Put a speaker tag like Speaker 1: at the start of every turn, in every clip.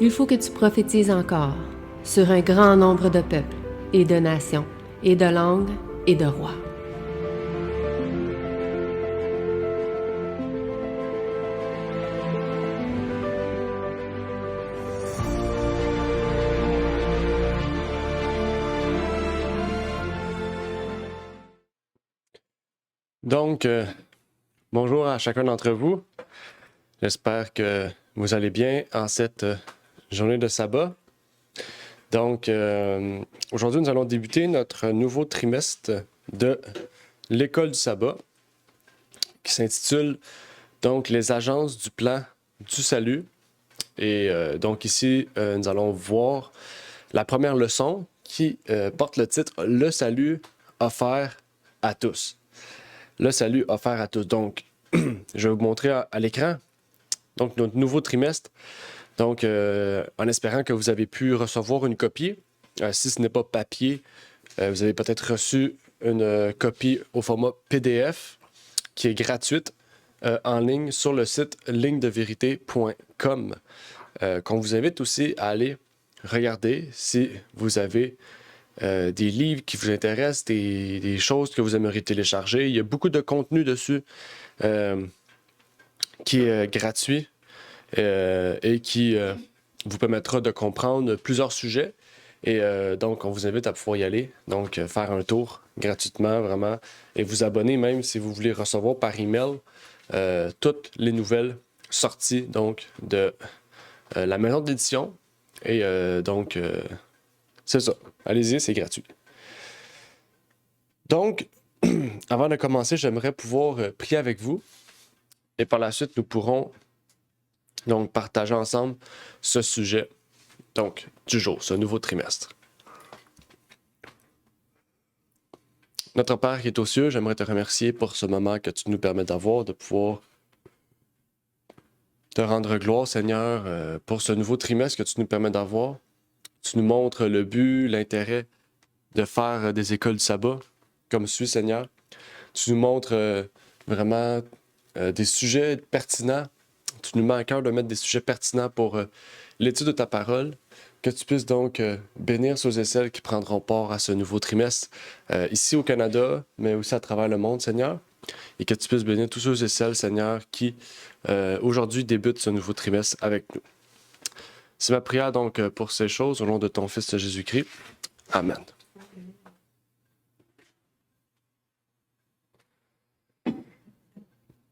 Speaker 1: Il faut que tu prophétises encore sur un grand nombre de peuples et de nations et de langues et de rois.
Speaker 2: Donc, bonjour à chacun d'entre vous. J'espère que vous allez bien en cette journée de sabbat. Donc, aujourd'hui, nous allons débuter notre nouveau trimestre de l'école du sabbat qui s'intitule donc les agences du plan du salut. Et donc ici, nous allons voir la première leçon qui porte le titre « Le salut offert à tous ». Le salut offert à tous. Donc, je vais vous montrer à l'écran donc notre nouveau trimestre. Donc, en espérant que vous avez pu recevoir une copie. Si ce n'est pas papier, vous avez peut-être reçu une copie au format PDF qui est gratuite en ligne sur le site lignedeverité.com qu'on vous invite aussi à aller regarder si vous avez des livres qui vous intéressent, des choses que vous aimeriez télécharger. Il y a beaucoup de contenu dessus qui est gratuit et qui vous permettra de comprendre plusieurs sujets. Et donc, on vous invite à pouvoir y aller, donc faire un tour gratuitement, vraiment, et vous abonner même si vous voulez recevoir par email toutes les nouvelles sorties donc, de la maison d'édition. Et donc, c'est ça. Allez-y, c'est gratuit. Donc, avant de commencer, j'aimerais pouvoir prier avec vous. Et par la suite, nous pourrons donc partager ensemble ce sujet donc, du jour, ce nouveau trimestre. Notre Père qui est aux cieux, j'aimerais te remercier pour ce moment que tu nous permets d'avoir, de pouvoir te rendre gloire, Seigneur, pour ce nouveau trimestre que tu nous permets d'avoir. Tu nous montres le but, l'intérêt de faire des écoles du sabbat, comme suit, Seigneur. Tu nous montres vraiment des sujets pertinents. Tu nous mets à cœur de mettre des sujets pertinents pour l'étude de ta parole. Que tu puisses donc bénir ceux et celles qui prendront part à ce nouveau trimestre, ici au Canada, mais aussi à travers le monde, Seigneur. Et que tu puisses bénir tous ceux et celles, Seigneur, qui aujourd'hui débutent ce nouveau trimestre avec nous. C'est ma prière donc pour ces choses, au nom de ton Fils Jésus-Christ. Amen.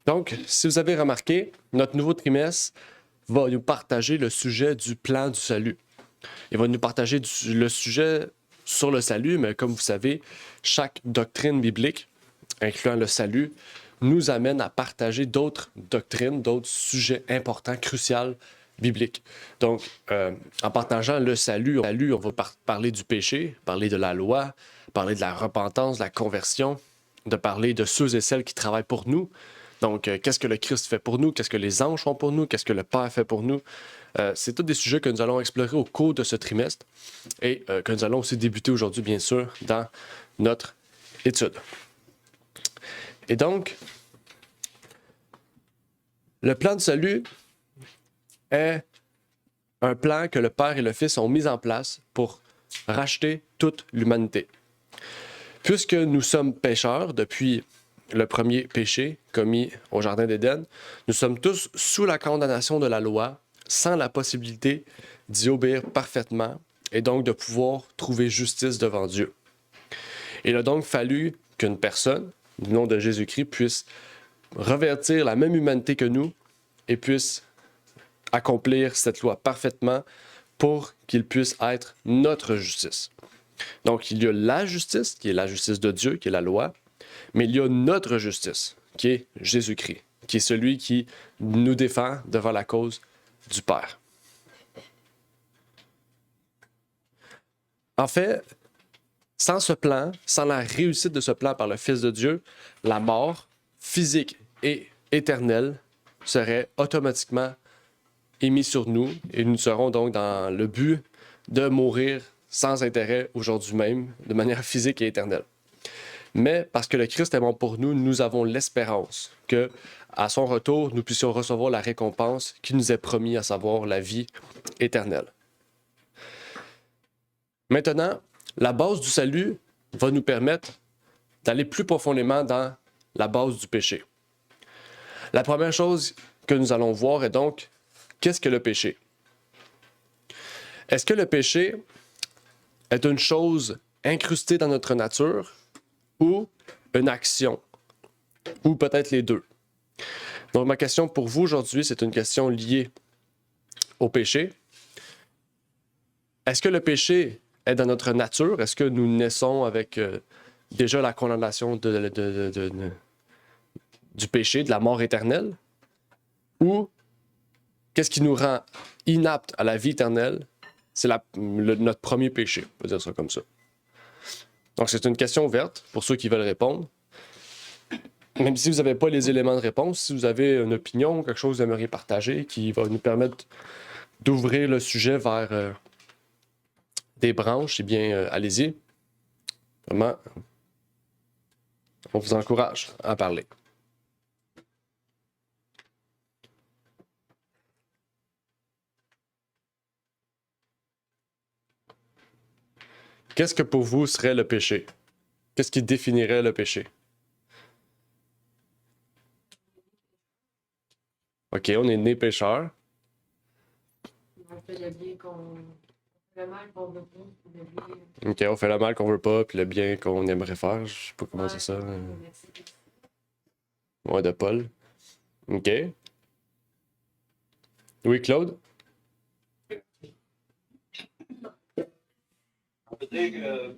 Speaker 2: Donc, si vous avez remarqué, notre nouveau trimestre va nous partager le sujet du plan du salut. Il va nous partager le sujet sur le salut, mais comme vous savez, chaque doctrine biblique, incluant le salut, nous amène à partager d'autres doctrines, d'autres sujets importants, cruciaux, bibliques. Donc, en partageant le salut, on va parler du péché, parler de la loi, parler de la repentance, de la conversion, de parler de ceux et celles qui travaillent pour nous. Donc, qu'est-ce que le Christ fait pour nous? Qu'est-ce que les anges font pour nous? Qu'est-ce que le Père fait pour nous? C'est tous des sujets que nous allons explorer au cours de ce trimestre et que nous allons aussi débuter aujourd'hui, bien sûr, dans notre étude. Et donc, le plan de salut est un plan que le Père et le Fils ont mis en place pour racheter toute l'humanité. Puisque nous sommes pécheurs depuis le premier péché commis au Jardin d'Éden, nous sommes tous sous la condamnation de la loi, sans la possibilité d'y obéir parfaitement et donc de pouvoir trouver justice devant Dieu. Il a donc fallu qu'une personne, du nom de Jésus-Christ, puisse revêtir la même humanité que nous et puisse accomplir cette loi parfaitement pour qu'il puisse être notre justice. Donc, il y a la justice, qui est la justice de Dieu, qui est la loi, mais il y a notre justice, qui est Jésus-Christ, qui est celui qui nous défend devant la cause du Père. En fait, sans ce plan, sans la réussite de ce plan par le Fils de Dieu, la mort physique et éternelle serait automatiquement émise sur nous et nous serons donc dans le but de mourir sans intérêt aujourd'hui même, de manière physique et éternelle. mais parce que le Christ est mort pour nous, nous avons l'espérance que, à son retour, nous puissions recevoir la récompense qui nous est promise, à savoir la vie éternelle. Maintenant, la base du salut va nous permettre d'aller plus profondément dans la base du péché. La première chose que nous allons voir est donc, qu'est-ce que le péché? Est-ce que le péché est une chose incrustée dans notre nature ou une action? Ou peut-être les deux? Donc ma question pour vous aujourd'hui, c'est une question liée au péché. Est-ce que le péché est dans notre nature? Est-ce que nous naissons avec déjà la condamnation du péché, de la mort éternelle? Ou qu'est-ce qui nous rend inaptes à la vie éternelle? C'est notre premier péché, on peut dire ça comme ça. Donc c'est une question ouverte pour ceux qui veulent répondre. Même si vous n'avez pas les éléments de réponse, si vous avez une opinion, quelque chose que vous aimeriez partager qui va nous permettre d'ouvrir le sujet vers des branches, eh bien, allez-y. Vraiment, on vous encourage à parler. Qu'est-ce que pour vous serait le péché? Qu'est-ce qui définirait le péché? OK, on est né pécheur.
Speaker 1: On fait le bien qu'on... Le mal qu'on veut pas, le bien...
Speaker 2: OK, on fait le mal qu'on veut pas, puis le bien qu'on aimerait faire. Je sais pas comment c'est ça. Ouais, de Paul. OK. Oui, Claude?
Speaker 3: On peut dire que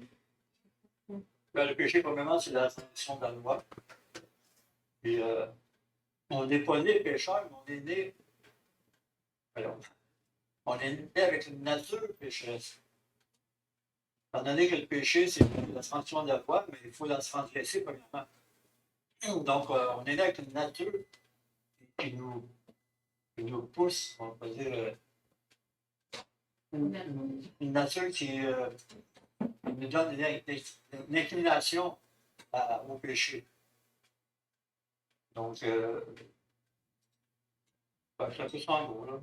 Speaker 3: le péché, premièrement, c'est la transgression de la loi. Et on n'est pas né pécheur, mais on est né. Alors, on est né avec une nature pécheresse. Étant donné que le péché, c'est la transgression de la loi, mais il faut la transgresser premièrement. Donc, on est né avec une nature qui nous pousse, on peut dire, une nature qui nous donne une inclination au péché. Donc, c'est un peu ça en gros, là.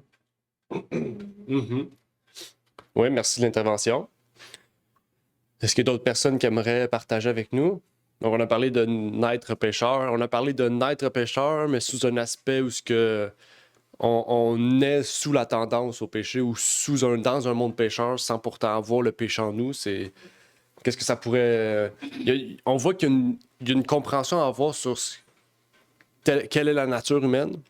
Speaker 2: Mm-hmm. Oui, merci de l'intervention. Est-ce qu'il y a d'autres personnes qui aimeraient partager avec nous? Donc, on a parlé de naître pécheur. On a parlé de naître pécheur, mais sous un aspect où on est sous la tendance au péché ou dans un monde pécheur sans pourtant avoir le péché en nous. Qu'est-ce que ça pourrait... on voit qu'il y a une compréhension à avoir sur quelle est la nature humaine.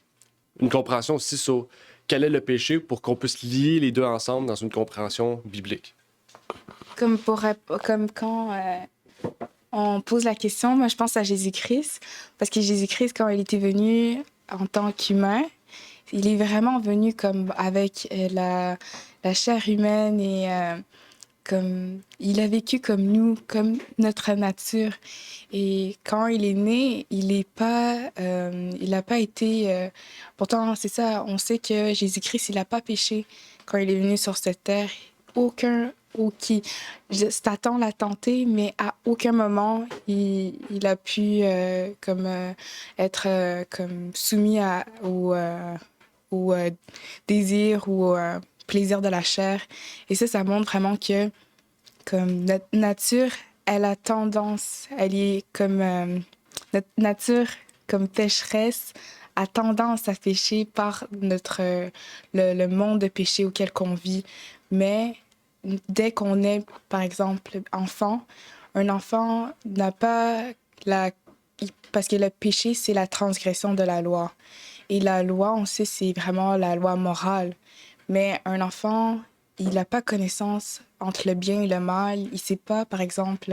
Speaker 2: Une compréhension aussi sur quel est le péché pour qu'on puisse lier les deux ensemble dans une compréhension biblique.
Speaker 4: Comme quand on pose la question, moi je pense à Jésus-Christ, parce que Jésus-Christ, quand il était venu en tant qu'humain, il est vraiment venu comme avec la chair humaine et comme il a vécu comme nous, comme notre nature. Et quand il est né, il n'a pas été. Pourtant, c'est ça, on sait que Jésus-Christ, il n'a pas péché quand il est venu sur cette terre. Satan l'a tenté, mais à aucun moment il a pu être comme soumis au désir ou au plaisir de la chair. Et ça montre vraiment que comme notre nature, elle a tendance, elle est comme notre nature comme pécheresse a tendance à pécher par le monde de péché auquel on vit. Mais dès qu'on est, par exemple, enfant, un enfant n'a pas parce que le péché, c'est la transgression de la loi. Et la loi, on sait, c'est vraiment la loi morale. Mais un enfant, il n'a pas connaissance entre le bien et le mal. Il ne sait pas, par exemple,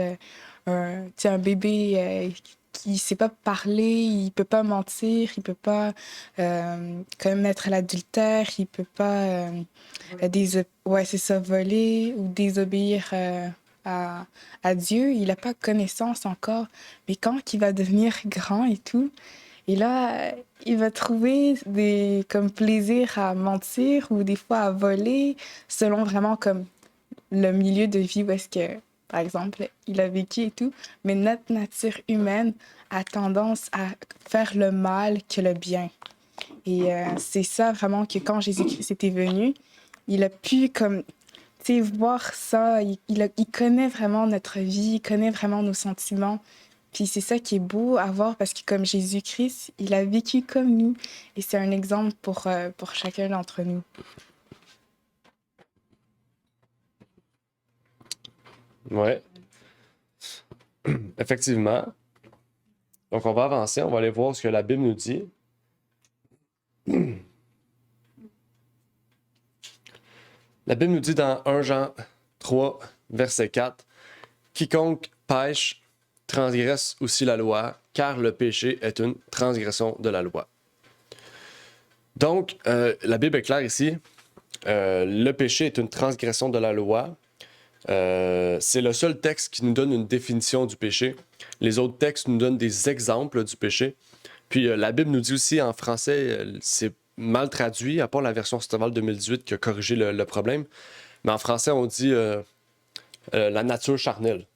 Speaker 4: un bébé qui ne sait pas parler, il ne peut pas mentir, il ne peut pas commettre l'adultère, il ne peut pas voler ou désobéir à Dieu. Il n'a pas connaissance encore. Mais quand il va devenir grand et tout, et là, il va trouver comme plaisir à mentir ou des fois à voler, selon vraiment comme le milieu de vie où est-ce que par exemple, il a vécu et tout, mais notre nature humaine a tendance à faire le mal que le bien. Et c'est ça vraiment que quand Jésus-Christ était venu, il a pu comme, tu sais, voir ça, il connaît vraiment notre vie, il connaît vraiment nos sentiments. Puis c'est ça qui est beau à voir parce que comme Jésus-Christ, il a vécu comme nous et c'est un exemple pour chacun d'entre nous.
Speaker 2: Ouais, effectivement. Donc, on va avancer, on va aller voir ce que la Bible nous dit. La Bible nous dit dans 1 Jean 3, verset 4, « Quiconque pêche transgresse aussi la loi, car le péché est une transgression de la loi. » Donc, la Bible est claire ici. Le péché est une transgression de la loi. C'est le seul texte qui nous donne une définition du péché. Les autres textes nous donnent des exemples du péché. Puis la Bible nous dit aussi en français, c'est mal traduit, à part la version Stéval 2018 qui a corrigé le problème. Mais en français, on dit la nature charnelle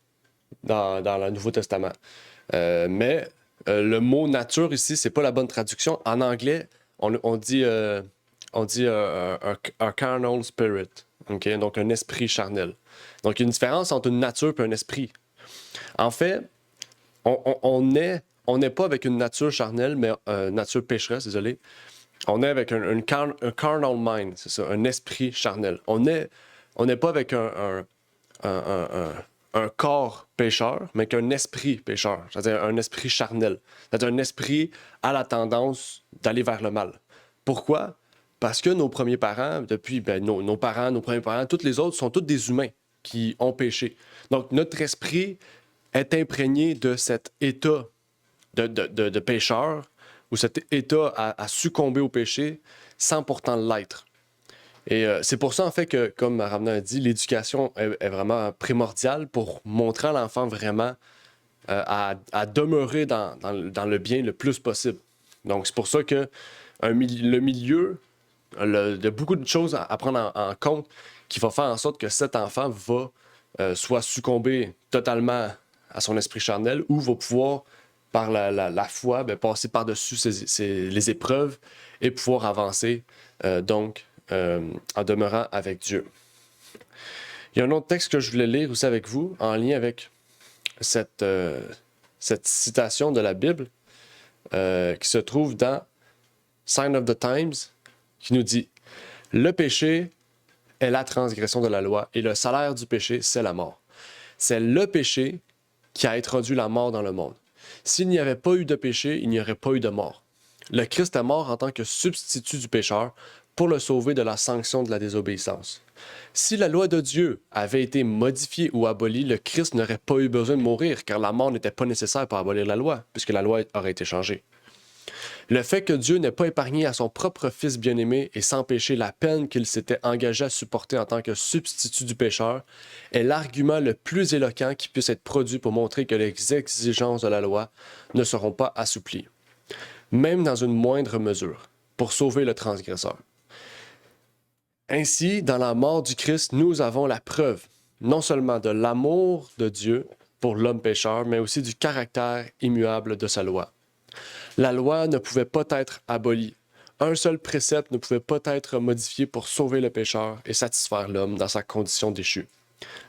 Speaker 2: dans le Nouveau Testament. Mais le mot nature ici, c'est pas la bonne traduction. En anglais, on dit un carnal spirit. Okay? Donc un esprit charnel. Donc il y a une différence entre une nature et un esprit. En fait, on n'est pas avec une nature charnelle, mais nature pécheresse, désolé. On est avec un carnal mind, c'est ça, un esprit charnel. On n'est pas avec un corps pécheur, mais qu'un esprit pécheur, c'est-à-dire un esprit charnel. C'est-à-dire un esprit à la tendance d'aller vers le mal. Pourquoi? Parce que nos premiers parents, depuis nos parents, nos premiers parents, tous les autres sont tous des humains qui ont péché. Donc notre esprit est imprégné de cet état de pécheur, ou cet état à succomber au péché sans pourtant l'être. Et c'est pour ça, en fait, que, comme Ravna a dit, l'éducation est vraiment primordiale pour montrer à l'enfant vraiment à demeurer dans le bien le plus possible. Donc, c'est pour ça que le milieu, il y a beaucoup de choses à prendre en compte qui va faire en sorte que cet enfant va soit succomber totalement à son esprit charnel ou va pouvoir, par la foi, passer par-dessus les épreuves et pouvoir avancer en demeurant avec Dieu. Il y a un autre texte que je voulais lire aussi avec vous, en lien avec cette citation de la Bible qui se trouve dans Sign of the Times, qui nous dit « Le péché est la transgression de la loi, et le salaire du péché, c'est la mort. C'est le péché qui a introduit la mort dans le monde. S'il n'y avait pas eu de péché, il n'y aurait pas eu de mort. Le Christ est mort en tant que substitut du pécheur pour le sauver de la sanction de la désobéissance. Si la loi de Dieu avait été modifiée ou abolie, le Christ n'aurait pas eu besoin de mourir, car la mort n'était pas nécessaire pour abolir la loi, puisque la loi aurait été changée. Le fait que Dieu n'ait pas épargné à son propre Fils bien-aimé et sans péché la peine qu'il s'était engagé à supporter en tant que substitut du pécheur est l'argument le plus éloquent qui puisse être produit pour montrer que les exigences de la loi ne seront pas assouplies, même dans une moindre mesure, pour sauver le transgresseur. Ainsi, dans la mort du Christ, nous avons la preuve, non seulement de l'amour de Dieu pour l'homme pécheur, mais aussi du caractère immuable de sa loi. La loi ne pouvait pas être abolie. Un seul précepte ne pouvait pas être modifié pour sauver le pécheur et satisfaire l'homme dans sa condition déchue.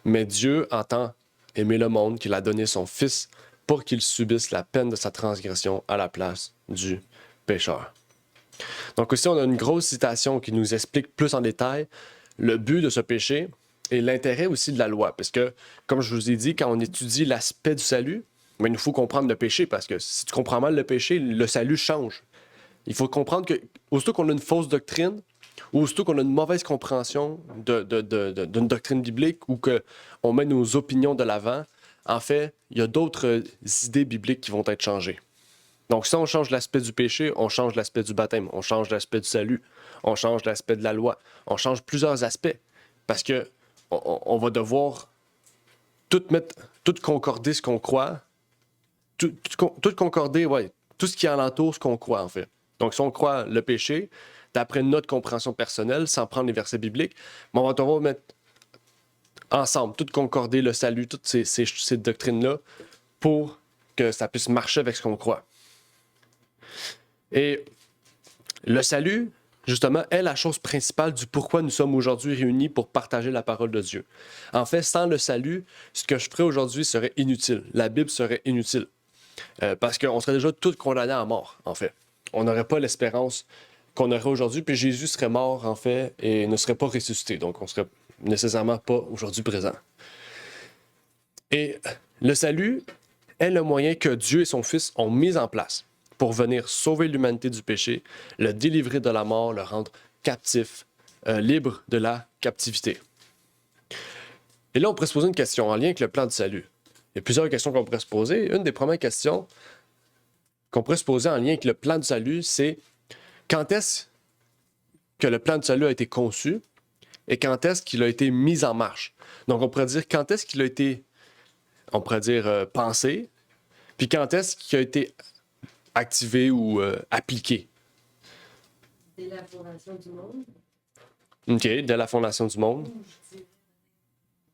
Speaker 2: Mais Dieu entend aimer le monde qu'il a donné son Fils pour qu'il subisse la peine de sa transgression à la place du pécheur. Donc ici, on a une grosse citation qui nous explique plus en détail le but de ce péché et l'intérêt aussi de la loi. Parce que, comme je vous ai dit, quand on étudie l'aspect du salut, mais il nous faut comprendre le péché, parce que si tu comprends mal le péché, le salut change. Il faut comprendre que, aussitôt qu'on a une fausse doctrine, ou aussitôt qu'on a une mauvaise compréhension d'une doctrine biblique, ou qu'on met nos opinions de l'avant, en fait, il y a d'autres idées bibliques qui vont être changées. Donc, si on change l'aspect du péché, on change l'aspect du baptême, on change l'aspect du salut, on change l'aspect de la loi, on change plusieurs aspects, parce que on va devoir tout concorder ce qu'on croit, tout concorder, tout ce qui entoure ce qu'on croit, en fait. Donc, si on croit le péché, d'après notre compréhension personnelle, sans prendre les versets bibliques, on va devoir ensemble, tout concorder, le salut, toutes ces doctrines-là, pour que ça puisse marcher avec ce qu'on croit. Et le salut, justement, est la chose principale du pourquoi nous sommes aujourd'hui réunis pour partager la parole de Dieu. En fait, sans le salut, ce que je ferais aujourd'hui serait inutile. La Bible serait inutile. Parce qu'on serait déjà tous condamnés à mort, en fait. On n'aurait pas l'espérance qu'on aurait aujourd'hui, puis Jésus serait mort, en fait, et ne serait pas ressuscité. Donc, on serait nécessairement pas aujourd'hui présent. Et le salut est le moyen que Dieu et son Fils ont mis en place pour venir sauver l'humanité du péché, le délivrer de la mort, le rendre captif, libre de la captivité. Et là, on pourrait se poser une question en lien avec le plan du salut. Il y a plusieurs questions qu'on pourrait se poser. Une des premières questions qu'on pourrait se poser en lien avec le plan du salut, c'est quand est-ce que le plan du salut a été conçu et quand est-ce qu'il a été mis en marche? Donc, on pourrait dire quand est-ce qu'il a été, on pourrait dire, pensé, puis quand est-ce qu'il a été activé ou appliqué?
Speaker 1: Dès la fondation du monde.
Speaker 2: OK, dès la fondation du monde.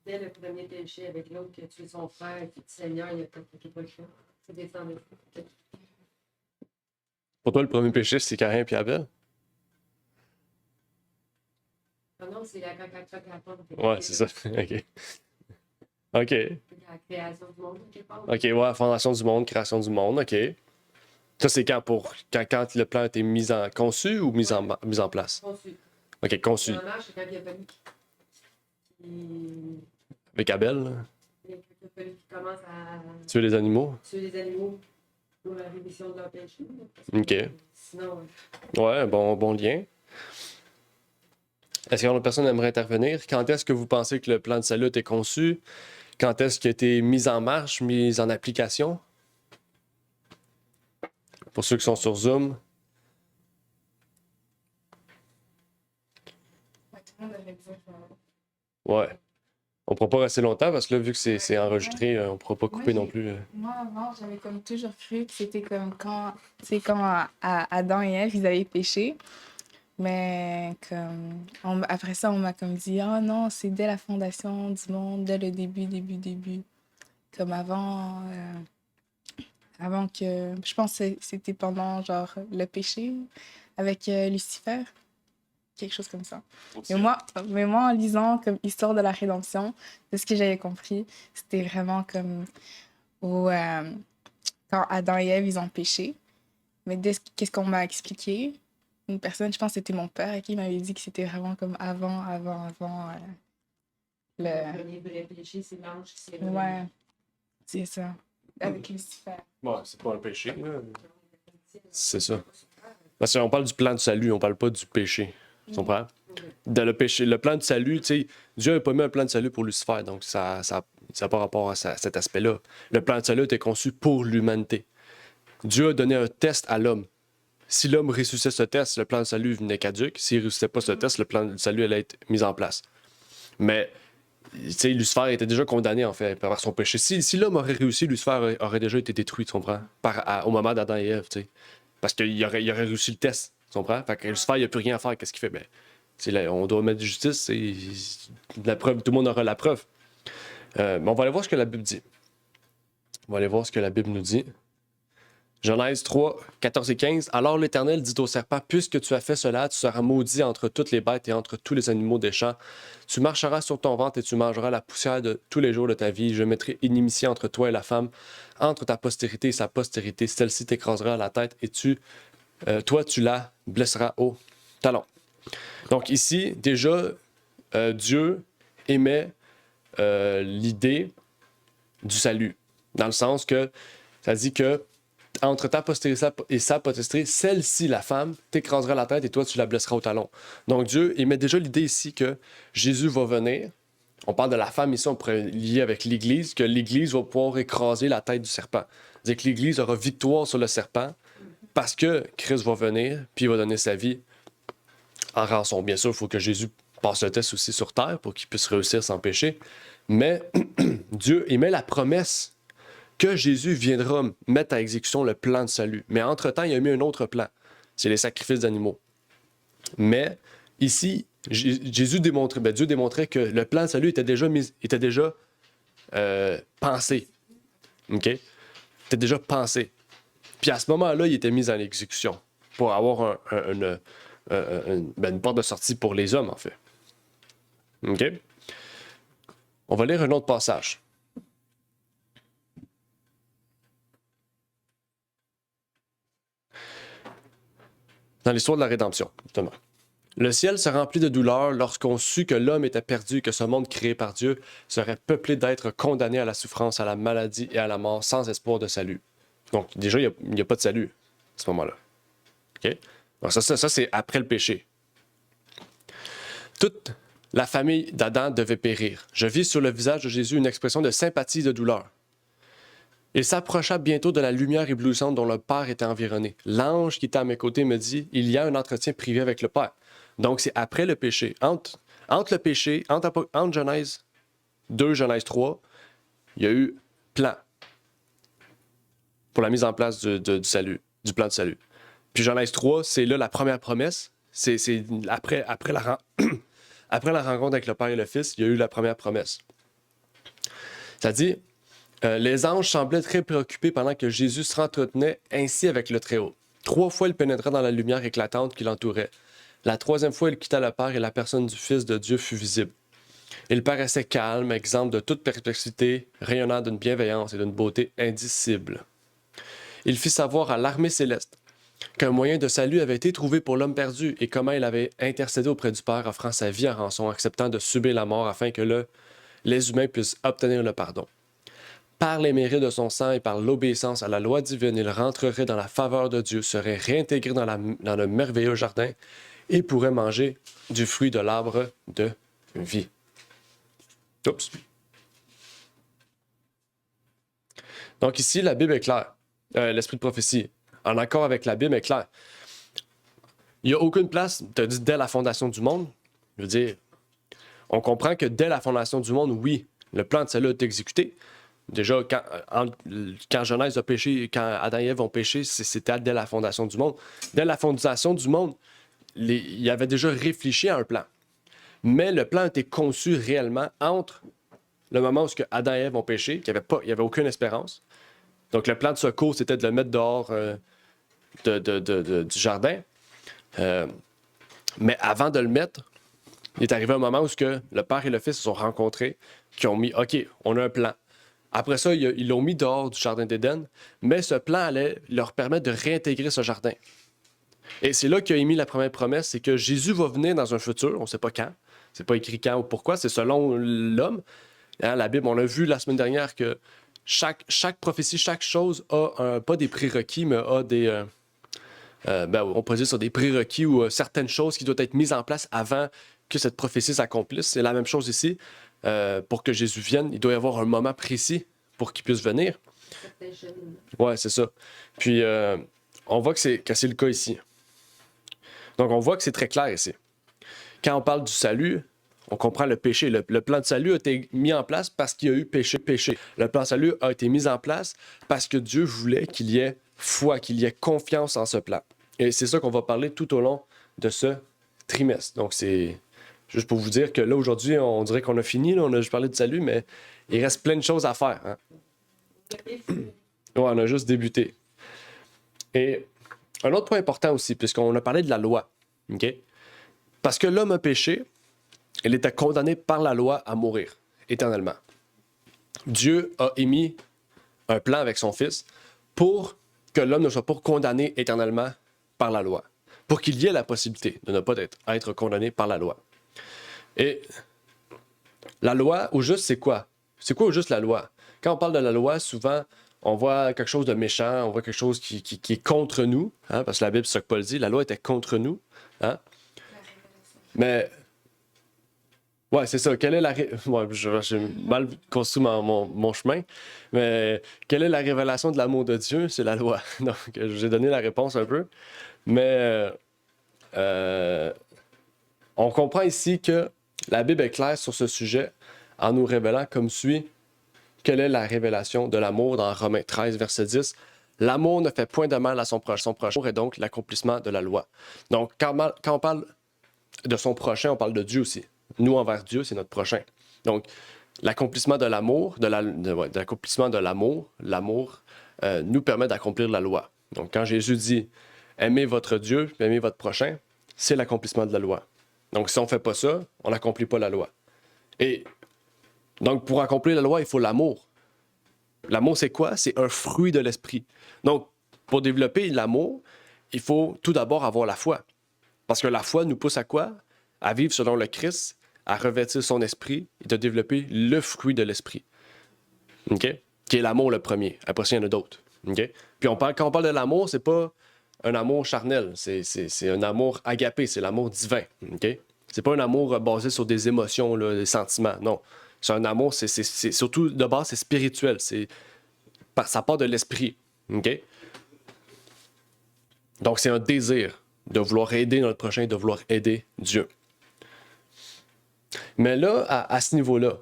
Speaker 1: Dès le premier péché avec l'autre qui a tué son frère, et puis le Seigneur, il a pas le choix. C'est descendu.
Speaker 2: Pour toi, le premier péché, c'est Caïn et Abel?
Speaker 1: Ah non, c'est la porte.
Speaker 2: Ouais, c'est ça. OK. OK.
Speaker 1: La création du monde, quelque part.
Speaker 2: OK, ouais, fondation du monde, création du monde, OK. Ça, c'est quand le plan a été conçu ou mis en place?
Speaker 1: Conçu.
Speaker 2: OK, conçu.
Speaker 1: En marche, c'est quand il y a fallu qu'il
Speaker 2: Avec Abel, là,
Speaker 1: commence à
Speaker 2: tuer les animaux.
Speaker 1: tuer les animaux pour la rémission de leur péché.
Speaker 2: OK.
Speaker 1: Sinon,
Speaker 2: Ouais, bon lien. Est-ce qu'il y a une personne qui aimerait intervenir? Quand est-ce que vous pensez que le plan de salut a été conçu? Quand est-ce qu'il a été mis en marche, mis en application? Pour ceux qui sont sur Zoom. Ouais. On ne pourra pas rester longtemps parce que là, vu que c'est enregistré, on ne pourra pas couper non plus.
Speaker 4: Moi, avant, j'avais comme toujours cru que c'était comme quand Adam et Ève, ils avaient péché. Mais après ça, on m'a comme dit, oh non, c'est dès la fondation du monde, dès le début. Comme avant que, je pense que c'était pendant genre le péché avec Lucifer, quelque chose comme ça. Mais moi, en lisant comme Histoire de la rédemption, de ce que j'avais compris, c'était vraiment comme quand Adam et Ève, ils ont péché. Mais qu'est-ce qu'on m'a expliqué? Une personne, je pense que c'était mon père, qui m'avait dit que c'était vraiment comme avant
Speaker 1: le premier vrai péché, c'est l'ange qui s'est révélé.
Speaker 4: Ouais, c'est ça. Avec Lucifer.
Speaker 2: Ouais, c'est pas un péché, là. C'est ça. Parce qu'on parle du plan de salut, on parle pas du péché. Tu comprends? Dans le plan de salut, tu sais, Dieu n'a pas mis un plan de salut pour Lucifer, donc ça n'a pas rapport à cet aspect-là. Le plan de salut était conçu pour l'humanité. Dieu a donné un test à l'homme. Si l'homme réussissait ce test, le plan de salut venait caduque. S'il ne réussissait pas ce test, le plan de salut allait être mis en place. Mais, tu sais, Lucifer était déjà condamné, en fait, par son péché. Si l'homme aurait réussi, Lucifer aurait déjà été détruit, tu comprends? Au moment d'Adam et Ève, tu sais. Parce qu'il aurait réussi le test, tu comprends? Fait que Lucifer, il n'a plus rien à faire. Qu'est-ce qu'il fait? Ben, là, on doit mettre de justice. La preuve, tout le monde aura la preuve. Mais on va aller voir ce que la Bible dit. On va aller voir ce que la Bible nous dit. Genèse 3, 14 et 15. Alors l'Éternel dit au serpent, puisque tu as fait cela, tu seras maudit entre toutes les bêtes et entre tous les animaux des champs. Tu marcheras sur ton ventre et tu mangeras la poussière de tous les jours de ta vie. Je mettrai inimitié entre toi et la femme, entre ta postérité et sa postérité. Celle-ci t'écrasera la tête et toi, tu la blesseras au talon. Donc ici, déjà, Dieu émet l'idée du salut. Dans le sens que ça dit que entre ta postérité et sa postérité, celle-ci, la femme, t'écrasera la tête et toi, tu la blesseras au talon. Donc Dieu émet déjà l'idée ici que Jésus va venir. On parle de la femme ici, on pourrait lier avec l'Église, que l'Église va pouvoir écraser la tête du serpent. C'est-à-dire que l'Église aura victoire sur le serpent parce que Christ va venir puis il va donner sa vie en rançon. Bien sûr, il faut que Jésus passe le test aussi sur terre pour qu'il puisse réussir sans péché. Mais Dieu émet la promesse que Jésus viendra mettre à exécution le plan de salut. Mais entre-temps, il a mis un autre plan. C'est les sacrifices d'animaux. Mais ici, Jésus démontrait, Dieu démontrait que le plan de salut était déjà pensé. OK? Était déjà pensé. Puis à ce moment-là, il était mis en exécution pour avoir une porte de sortie pour les hommes, en fait. OK? On va lire un autre passage. Dans l'histoire de la rédemption, justement. Le ciel se remplit de douleur lorsqu'on sut que l'homme était perdu et que ce monde créé par Dieu serait peuplé d'êtres condamnés à la souffrance, à la maladie et à la mort sans espoir de salut. Donc, déjà, il n'y a pas de salut à ce moment-là. OK? Donc, ça c'est après le péché. Toute la famille d'Adam devait périr. Je vis sur le visage de Jésus une expression de sympathie et de douleur. Il s'approcha bientôt de la lumière éblouissante dont le Père était environné. L'ange qui était à mes côtés me dit, il y a un entretien privé avec le Père. Donc, c'est après le péché. Entre le péché, entre Genèse 2, Genèse 3, il y a eu plan pour la mise en place du salut, du plan de salut. Puis Genèse 3, c'est là la première promesse. C'est après la rencontre avec le Père et le Fils, il y a eu la première promesse. Ça dit, les anges semblaient très préoccupés pendant que Jésus se entretenait ainsi avec le Très-Haut. 3 fois, il pénétra dans la lumière éclatante qui l'entourait. La 3e fois, il quitta le Père et la personne du Fils de Dieu fut visible. Il paraissait calme, exempt de toute perplexité, rayonnant d'une bienveillance et d'une beauté indicible. Il fit savoir à l'armée céleste qu'un moyen de salut avait été trouvé pour l'homme perdu et comment il avait intercédé auprès du Père, offrant sa vie en rançon, acceptant de subir la mort afin que les humains puissent obtenir le pardon. Par les mérites de son sang et par l'obéissance à la loi divine, il rentrerait dans la faveur de Dieu, serait réintégré dans le merveilleux jardin et pourrait manger du fruit de l'arbre de vie. Oups. Donc ici, la Bible est claire. L'esprit de prophétie, en accord avec la Bible, est clair. Il n'y a aucune place, tu as dit dès la fondation du monde. Je veux dire, on comprend que dès la fondation du monde, oui, le plan de salut est exécuté. Déjà, quand Genèse a péché, quand Adam et Ève ont péché, c'était dès la fondation du monde. Dès la fondation du monde, il avait déjà réfléchi à un plan. Mais le plan a été conçu réellement entre le moment où Adam et Ève ont péché, qu'il n'y avait aucune espérance. Donc, le plan de secours, c'était de le mettre dehors du jardin. Mais avant de le mettre, il est arrivé un moment où le Père et le Fils se sont rencontrés, qui ont mis, OK, on a un plan. Après ça, ils l'ont mis dehors du jardin d'Éden, mais ce plan allait leur permettre de réintégrer ce jardin. Et c'est là qu'il a émis la première promesse, c'est que Jésus va venir dans un futur, on ne sait pas quand, c'est pas écrit quand ou pourquoi, c'est selon l'homme. Hein, la Bible, on l'a vu la semaine dernière que chaque prophétie, chaque chose a pas des prérequis, mais a des... on peut dire sur des prérequis ou certaines choses qui doivent être mises en place avant que cette prophétie s'accomplisse. C'est la même chose ici. Pour que Jésus vienne, il doit y avoir un moment précis pour qu'il puisse venir. Ouais, c'est ça. Puis, on voit que c'est le cas ici. Donc, on voit que c'est très clair ici. Quand on parle du salut, on comprend le péché. Le plan de salut a été mis en place parce qu'il y a eu péché. Le plan de salut a été mis en place parce que Dieu voulait qu'il y ait foi, qu'il y ait confiance en ce plan. Et c'est ça qu'on va parler tout au long de ce trimestre. Donc, c'est juste pour vous dire que là, aujourd'hui, on dirait qu'on a fini. Là, on a juste parlé de salut, mais il reste plein de choses à faire. Hein? Ouais, on a juste débuté. Et un autre point important aussi, puisqu'on a parlé de la loi. Okay? Parce que l'homme a péché, il était condamné par la loi à mourir éternellement. Dieu a émis un plan avec son Fils pour que l'homme ne soit pas condamné éternellement par la loi. Pour qu'il y ait la possibilité de ne pas être condamné par la loi. Et la loi, au juste, c'est quoi? C'est quoi au juste la loi? Quand on parle de la loi, souvent, on voit quelque chose de méchant, on voit quelque chose qui est contre nous, hein, parce que la Bible, c'est ce que Paul dit, la loi était contre nous. Hein? Mais, ouais, c'est ça. Quelle est ouais, j'ai mal construit mon chemin, mais quelle est la révélation de l'amour de Dieu? C'est la loi. Donc, j'ai donné la réponse un peu. Mais, on comprend ici que la Bible est claire sur ce sujet en nous révélant comme suit quelle est la révélation de l'amour dans Romains 13, verset 10. L'amour ne fait point de mal à son prochain. Son prochain est donc l'accomplissement de la loi. Donc, quand on parle de son prochain, on parle de Dieu aussi. Nous envers Dieu, c'est notre prochain. Donc, l'accomplissement de l'amour, l'accomplissement de l'amour nous permet d'accomplir la loi. Donc, quand Jésus dit « Aimez votre Dieu, aimez votre prochain », c'est l'accomplissement de la loi. Donc, si on ne fait pas ça, on n'accomplit pas la loi. Et donc, pour accomplir la loi, il faut l'amour. L'amour, c'est quoi? C'est un fruit de l'esprit. Donc, pour développer l'amour, il faut tout d'abord avoir la foi. Parce que la foi nous pousse à quoi? À vivre selon le Christ, à revêtir son esprit et de développer le fruit de l'esprit. OK? Qui est l'amour le premier. Après ça, il y en a d'autres. OK? Puis quand on parle de l'amour, c'est pas un amour charnel. C'est un amour agapé, c'est l'amour divin. OK? C'est pas un amour basé sur des émotions, là, des sentiments. Non. C'est un amour, c'est surtout de base, c'est spirituel. Ça part de l'esprit. OK? Donc, c'est un désir de vouloir aider notre prochain, de vouloir aider Dieu. Mais là, à ce niveau-là,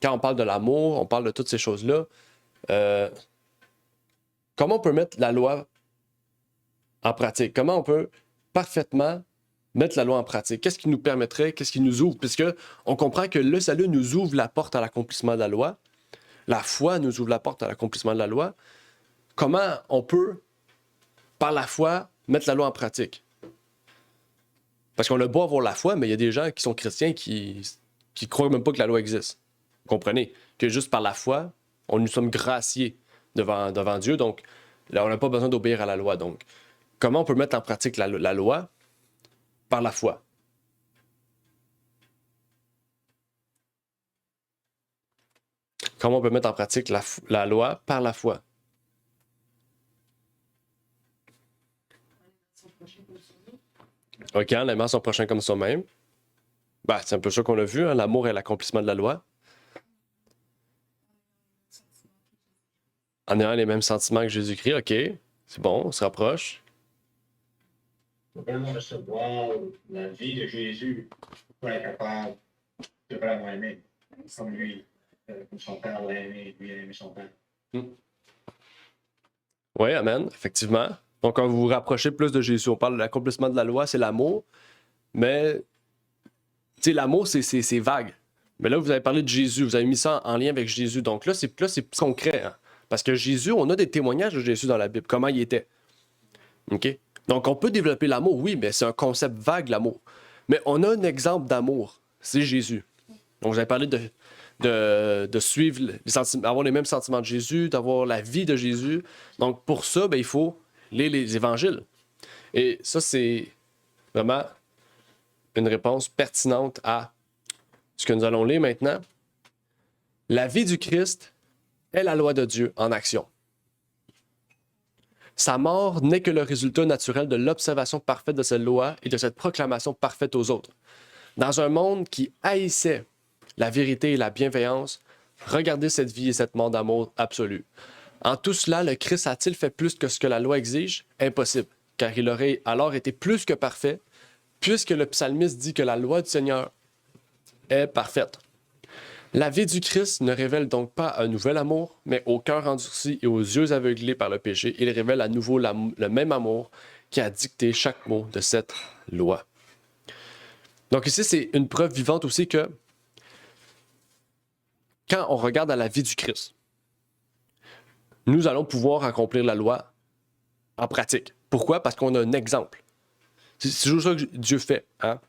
Speaker 2: quand on parle de l'amour, on parle de toutes ces choses-là, comment on peut mettre la loi en pratique? Comment on peut parfaitement mettre la loi en pratique? Qu'est-ce qui nous permettrait, qu'est-ce qui nous ouvre? Puisque on comprend que le salut nous ouvre la porte à l'accomplissement de la loi. La foi nous ouvre la porte à l'accomplissement de la loi. Comment on peut, par la foi, mettre la loi en pratique? Parce qu'on a beau avoir la foi, mais il y a des gens qui sont chrétiens qui croient même pas que la loi existe. Vous comprenez? Que juste par la foi, nous sommes graciés devant Dieu. Donc, là, on n'a pas besoin d'obéir à la loi. Donc, comment on peut mettre en pratique la loi? Par la foi. Comment on peut mettre en pratique la loi? Par la foi. OK, en aimant son prochain comme soi-même. Ben, c'est un peu ça qu'on a vu, hein? L'amour est l'accomplissement de la loi. En ayant les mêmes sentiments que Jésus-Christ, OK, c'est bon, on se rapproche.
Speaker 5: Faut vraiment recevoir la vie de Jésus pour être capable de vraiment aimer, comme lui, comme son Père l'a aimé, lui a aimé son Père.
Speaker 2: Oui, amen, effectivement. Donc, quand vous vous rapprochez plus de Jésus, on parle de l'accomplissement de la loi, c'est l'amour, mais, tu sais, l'amour, c'est vague. Mais là, vous avez parlé de Jésus, vous avez mis ça en lien avec Jésus. Donc là, c'est concret, hein? Parce que Jésus, on a des témoignages de Jésus dans la Bible, comment il était. OK? Donc, on peut développer l'amour, oui, mais c'est un concept vague, l'amour. Mais on a un exemple d'amour, c'est Jésus. Donc, vous avez parlé de suivre avoir les mêmes sentiments de Jésus, d'avoir la vie de Jésus. Donc, pour ça, il faut lire les évangiles. Et ça, c'est vraiment une réponse pertinente à ce que nous allons lire maintenant. La vie du Christ est la loi de Dieu en action. Sa mort n'est que le résultat naturel de l'observation parfaite de cette loi et de cette proclamation parfaite aux autres. Dans un monde qui haïssait la vérité et la bienveillance, regardez cette vie et cette mort d'amour absolu. En tout cela, le Christ a-t-il fait plus que ce que la loi exige? Impossible, car il aurait alors été plus que parfait, puisque le psalmiste dit que la loi du Seigneur est parfaite. La vie du Christ ne révèle donc pas un nouvel amour, mais au cœur endurci et aux yeux aveuglés par le péché, il révèle à nouveau le même amour qui a dicté chaque mot de cette loi. Donc ici, c'est une preuve vivante aussi que quand on regarde à la vie du Christ, nous allons pouvoir accomplir la loi en pratique. Pourquoi? Parce qu'on a un exemple. C'est toujours ça que Dieu fait. Hein?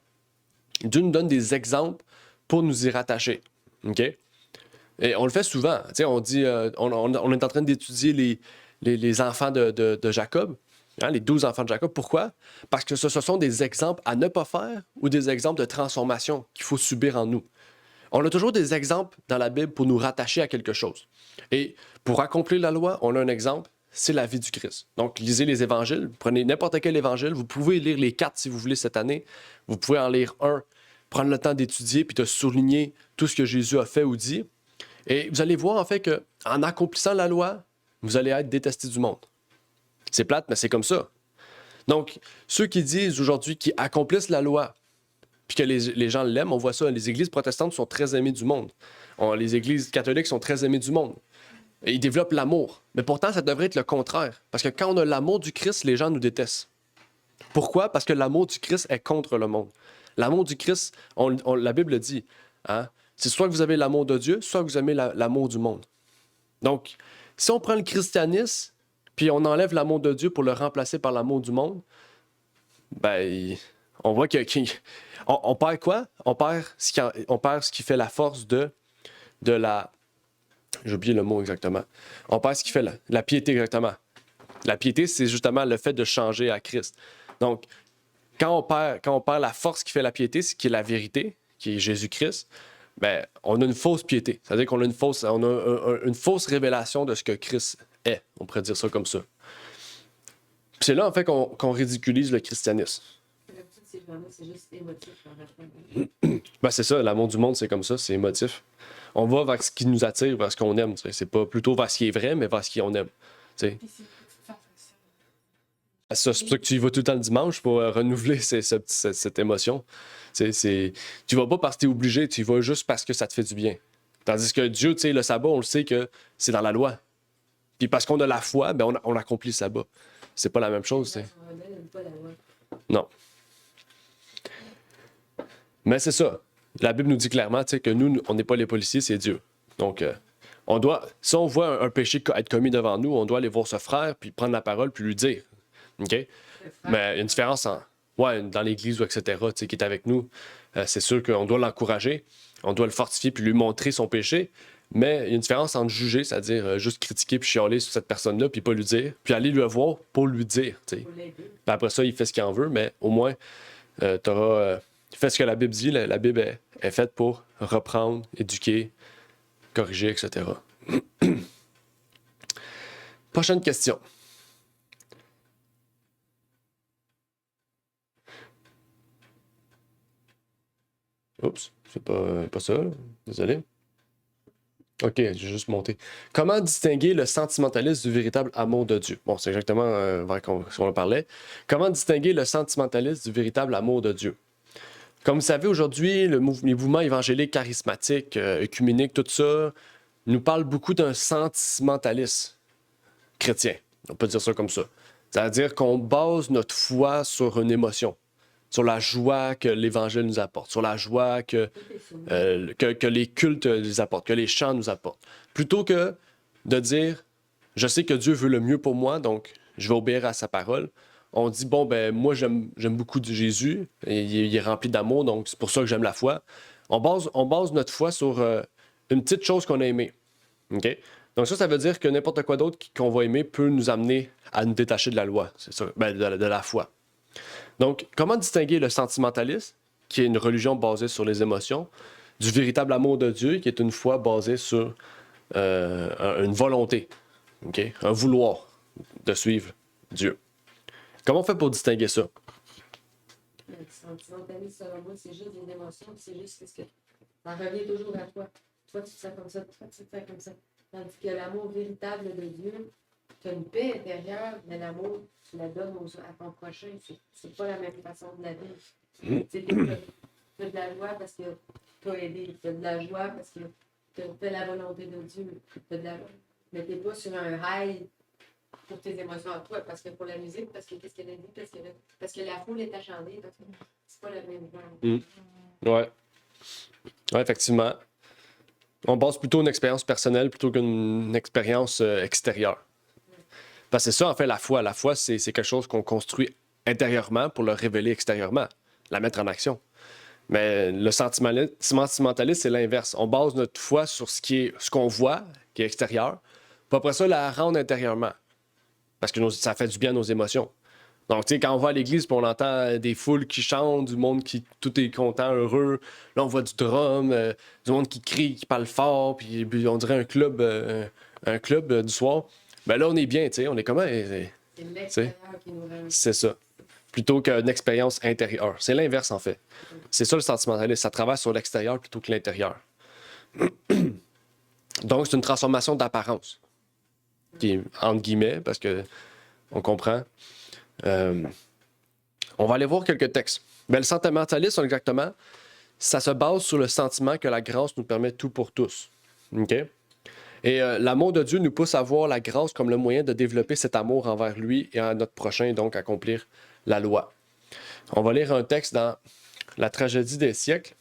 Speaker 2: Dieu nous donne des exemples pour nous y rattacher. OK? Et on le fait souvent. On dit, on est en train d'étudier les enfants de Jacob, hein, les 12 enfants de Jacob. Pourquoi? Parce que ce sont des exemples à ne pas faire ou des exemples de transformation qu'il faut subir en nous. On a toujours des exemples dans la Bible pour nous rattacher à quelque chose. Et pour accomplir la loi, on a un exemple, c'est la vie du Christ. Donc, lisez les évangiles, prenez n'importe quel évangile, vous pouvez lire les 4 si vous voulez cette année, vous pouvez en lire un, prendre le temps d'étudier puis de souligner tout ce que Jésus a fait ou dit. Et vous allez voir en fait qu'en accomplissant la loi, vous allez être détesté du monde. C'est plate, mais c'est comme ça. Donc, ceux qui disent aujourd'hui qu'ils accomplissent la loi puis que les gens l'aiment, on voit ça, les églises protestantes sont très aimées du monde. Les églises catholiques sont très aimées du monde. Et ils développent l'amour. Mais pourtant, ça devrait être le contraire. Parce que quand on a l'amour du Christ, les gens nous détestent. Pourquoi? Parce que l'amour du Christ est contre le monde. L'amour du Christ, la Bible le dit, hein? C'est soit que vous avez l'amour de Dieu, soit que vous aimez l'amour du monde. Donc, si on prend le christianisme, puis on enlève l'amour de Dieu pour le remplacer par l'amour du monde, ben, on voit on perd quoi? On perd ce qui fait la force de la... J'ai oublié le mot exactement. On perd ce qui fait la piété exactement. La piété, c'est justement le fait de changer à Christ. Donc, quand on perd la force qui fait la piété, ce qui est la vérité, qui est Jésus-Christ, ben, on a une fausse piété. C'est-à-dire qu'on a une fausse révélation de ce que Christ est. On pourrait dire ça comme ça. Puis c'est là, en fait, qu'on ridiculise le christianisme.
Speaker 1: Ces gens-là, c'est juste émotif.
Speaker 2: Ben, c'est ça, l'amour du monde, c'est comme ça, c'est émotif. On va vers ce qui nous attire, vers ce qu'on aime. T'sais. C'est pas plutôt vers ce qui est vrai, mais vers ce qu'on aime. T'sais. Ça, c'est pour ça que tu y vas tout le temps le dimanche pour renouveler cette émotion. Tu vas pas parce que tu es obligé, tu y vas juste parce que ça te fait du bien. Tandis que Dieu, tu sais, le sabbat, on le sait que c'est dans la loi. Puis parce qu'on a la foi, ben on accomplit le sabbat. C'est pas la même chose. T'sais. Non. Mais c'est ça. La Bible nous dit clairement que nous, on n'est pas les policiers, c'est Dieu. Donc, si on voit un péché être commis devant nous, on doit aller voir ce frère, puis prendre la parole, puis lui dire. OK? Mais il y a une différence dans l'Église, ou etc., qui est avec nous. C'est sûr qu'on doit l'encourager, on doit le fortifier, puis lui montrer son péché. Mais il y a une différence entre juger, c'est-à-dire juste critiquer, puis chialer sur cette personne-là, puis pas lui dire, puis aller le voir pour lui dire. Puis après ça, il fait ce qu'il en veut, mais au moins, tu auras... Fais ce que la Bible dit. La Bible est faite pour reprendre, éduquer, corriger, etc. Prochaine question. Oups, c'est pas ça. Là. Désolé. OK, j'ai juste monté. Comment distinguer le sentimentalisme du véritable amour de Dieu? Bon, c'est exactement vers ce qu'on parlait. Comment distinguer le sentimentalisme du véritable amour de Dieu? Comme vous savez, aujourd'hui, les mouvements évangéliques, charismatiques, œcuméniques, tout ça, nous parlent beaucoup d'un sentimentalisme chrétien. On peut dire ça comme ça. C'est-à-dire qu'on base notre foi sur une émotion, sur la joie que l'Évangile nous apporte, sur la joie que les cultes nous apportent, que les chants nous apportent. Plutôt que de dire, je sais que Dieu veut le mieux pour moi, donc je vais obéir à sa parole. On dit, bon, ben moi, j'aime beaucoup de Jésus, et il est rempli d'amour, donc c'est pour ça que j'aime la foi. On base notre foi sur une petite chose qu'on a aimée. OK? Donc ça veut dire que n'importe quoi d'autre qu'on va aimer peut nous amener à nous détacher de la loi, c'est ça, ben, de la foi. Donc, comment distinguer le sentimentalisme, qui est une religion basée sur les émotions, du véritable amour de Dieu, qui est une foi basée sur une volonté, okay? Un vouloir de suivre Dieu. Comment on fait pour distinguer ça?
Speaker 1: Le sentimentalisme, selon moi, c'est juste des émotions, c'est juste parce que ça revient toujours à toi. Toi, tu te sens comme ça, toi, tu te sens comme ça. Tandis que l'amour véritable de Dieu, tu as une paix intérieure, mais l'amour, tu la donnes à ton prochain. C'est pas la même façon de la vivre. Tu as de la joie parce que tu as aidé. Tu as de la joie parce que tu as fait la volonté de Dieu. Mais tu n'es pas sur un high pour tes émotions à toi, parce que pour la musique, parce que qu'est-ce qu'elle a dit, parce que la foule est achandée, parce que c'est pas la même chose.
Speaker 2: Ouais, effectivement. On base plutôt une expérience personnelle plutôt qu'une expérience extérieure. Parce que c'est ça, en fait, la foi. La foi, c'est quelque chose qu'on construit intérieurement pour le révéler extérieurement, la mettre en action. Mais le sentimentalisme, c'est l'inverse. On base notre foi sur ce qu'on voit, qui est extérieur, puis après ça, la rendre intérieurement. Parce que ça fait du bien à nos émotions. Donc, tu sais, quand on va à l'église, puis on entend des foules qui chantent, du monde qui tout est content, heureux. Là, on voit du drum, du monde qui crie, qui parle fort, puis on dirait un club du soir. Ben là, on est bien, tu sais, on est comment?
Speaker 1: C'est l'extérieur qui nous rend.
Speaker 2: C'est ça. Plutôt qu'une expérience intérieure. C'est l'inverse, en fait. C'est ça le sentimentalisme. Ça travaille sur l'extérieur plutôt que l'intérieur. Donc, c'est une transformation d'apparence. Qui est entre guillemets, parce que on comprend. On va aller voir quelques textes. Ben, le sentimentalisme, exactement, ça se base sur le sentiment que la grâce nous permet tout pour tous. OK? Et l'amour de Dieu nous pousse à voir la grâce comme le moyen de développer cet amour envers lui et à notre prochain, donc accomplir la loi. On va lire un texte dans la tragédie des siècles.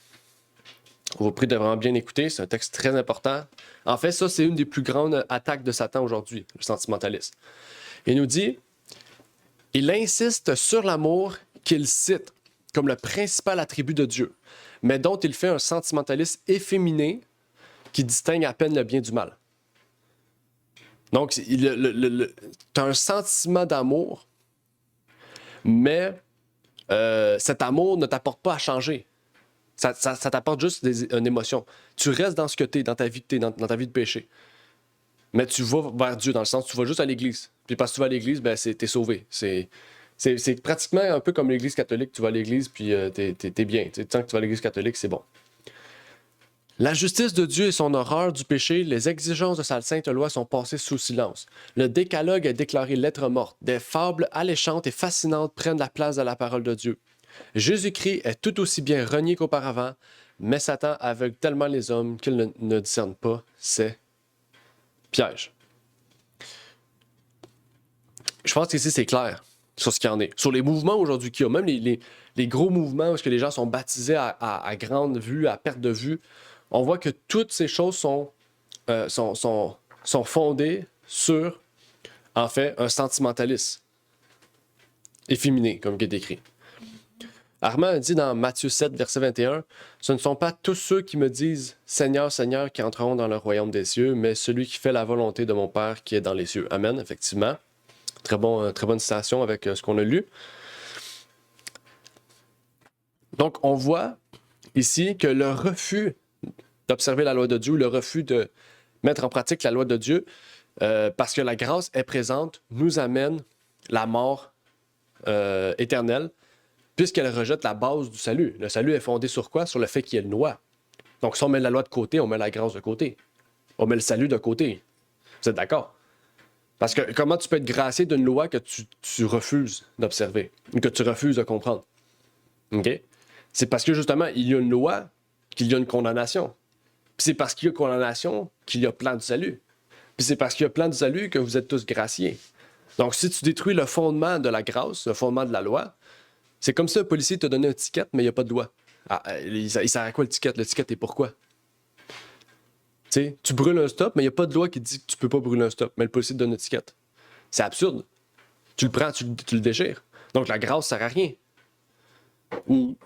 Speaker 2: On vous prie de vraiment bien écouter, c'est un texte très important. En fait, ça, c'est une des plus grandes attaques de Satan aujourd'hui, le sentimentalisme. Il nous dit, il insiste sur l'amour qu'il cite comme le principal attribut de Dieu, mais dont il fait un sentimentaliste efféminé qui distingue à peine le bien du mal. Donc, tu as un sentiment d'amour, mais cet amour ne t'apporte pas à changer. Ça t'apporte juste une émotion. Tu restes dans ce que tu es, dans ta vie dans ta vie de péché. Mais tu vas vers Dieu, dans le sens où tu vas juste à l'église. Puis parce que tu vas à l'église, ben, t'es sauvé. C'est pratiquement un peu comme l'église catholique. Tu vas à l'église, puis t'es bien. Tant que tu vas à l'église catholique, c'est bon. La justice de Dieu et son horreur du péché, les exigences de sa sainte loi sont passées sous silence. Le décalogue est déclaré lettre morte. Des fables alléchantes et fascinantes prennent la place de la parole de Dieu. Jésus-Christ est tout aussi bien renié qu'auparavant, mais Satan aveugle tellement les hommes qu'ils ne discernent pas ses pièges. Je pense qu'ici, c'est clair sur ce qu'il y en est. Sur les mouvements aujourd'hui qu'il y a, même les gros mouvements où les gens sont baptisés à grande vue, à perte de vue, on voit que toutes ces choses sont fondées sur, en fait, un sentimentalisme efféminé, comme il est décrit. Armand a dit dans Matthieu 7, verset 21, « Ce ne sont pas tous ceux qui me disent « Seigneur, Seigneur » qui entreront dans le royaume des cieux, mais celui qui fait la volonté de mon Père qui est dans les cieux. » Amen, effectivement. Très bonne citation avec ce qu'on a lu. Donc, on voit ici que le refus d'observer la loi de Dieu, le refus de mettre en pratique la loi de Dieu, parce que la grâce est présente, nous amène la mort éternelle, puisqu'elle rejette la base du salut. Le salut est fondé sur quoi? Sur le fait qu'il y ait une loi. Donc, si on met la loi de côté, on met la grâce de côté. On met le salut de côté. Vous êtes d'accord? Parce que comment tu peux être gracié d'une loi que tu refuses d'observer ou que tu refuses de comprendre? OK? C'est parce que, justement, il y a une loi qu'il y a une condamnation. Puis c'est parce qu'il y a condamnation qu'il y a plan du salut. Puis c'est parce qu'il y a plan du salut que vous êtes tous graciés. Donc, si tu détruis le fondement de la grâce, le fondement de la loi, c'est comme si un policier t'a donné un ticket, mais il n'y a pas de loi. Ah, il sert à quoi le ticket? Le ticket est pourquoi? T'sais, tu brûles un stop, mais il n'y a pas de loi qui dit que tu peux pas brûler un stop, mais le policier te donne une étiquette. C'est absurde. Tu le prends, tu le déchires. Donc la grâce ne sert à rien. Ou,